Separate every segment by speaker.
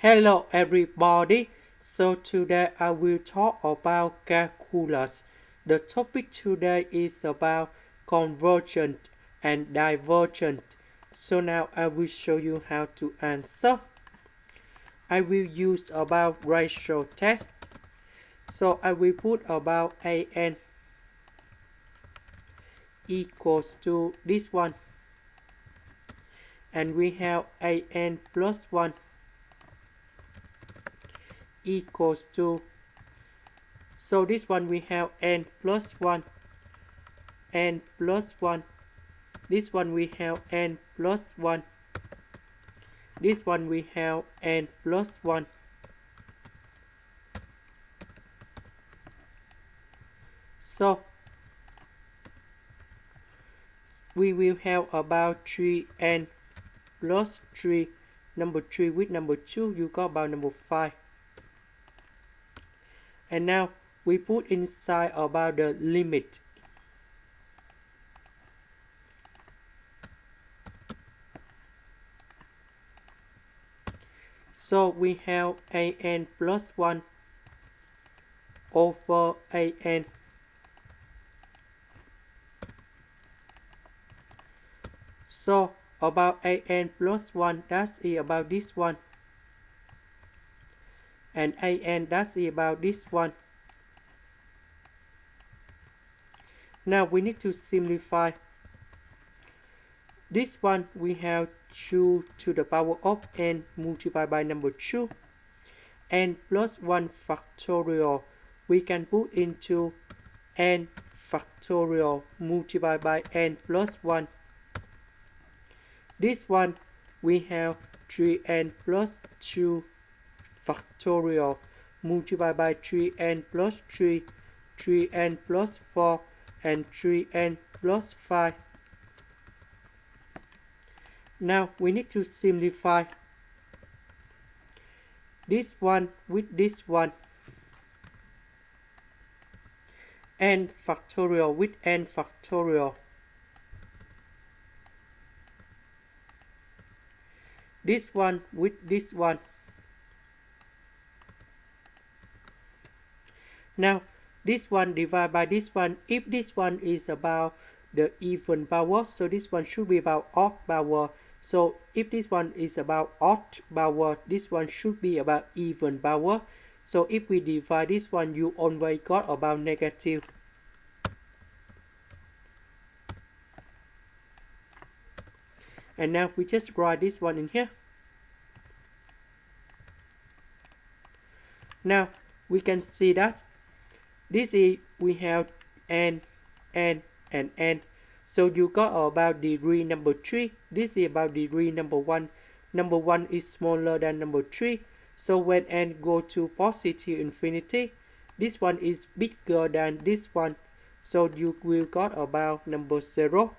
Speaker 1: Hello everybody, so today I will talk about calculus. The topic today is about convergent and divergent. So now I will show you how to answer. I will use about ratio test. So I will put about an equals to this one. And we have an plus 1 equals to, so this one we have n plus 1, n plus 1, this one we have n plus 1, this one we have n plus 1. So we will have about 3n plus 3, number 3 with number 2, you got about number 5. And now we put inside about the limit. So we have an plus 1 over an. So about an plus 1, that's about this one. And an, that's about this one. Now we need to simplify. This one we have 2 to the power of n multiplied by number 2. N plus 1 factorial. We can put into n factorial multiplied by n plus 1. This one we have 3n plus 2 factorial multiplied by 3n plus 3, 3n plus 4, and 3n plus 5. Now we need to simplify this one with this one. N factorial with n factorial. This one with this one. Now this one divided by this one. If this one is about the even power, so this one should be about odd power. So if this one is about odd power, this one should be about even power. So if we divide this one, you always got about negative. And now we just write this one in here. Now we can see that this is, we have n, and n. So you got about degree number 3. This is about degree number 1. Number 1 is smaller than number 3. So when n go to positive infinity, this one is bigger than this one. So you will got about number 0.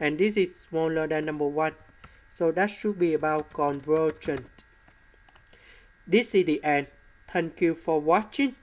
Speaker 1: And this is smaller than number 1. So that should be about convergent. This is the end. Thank you for watching.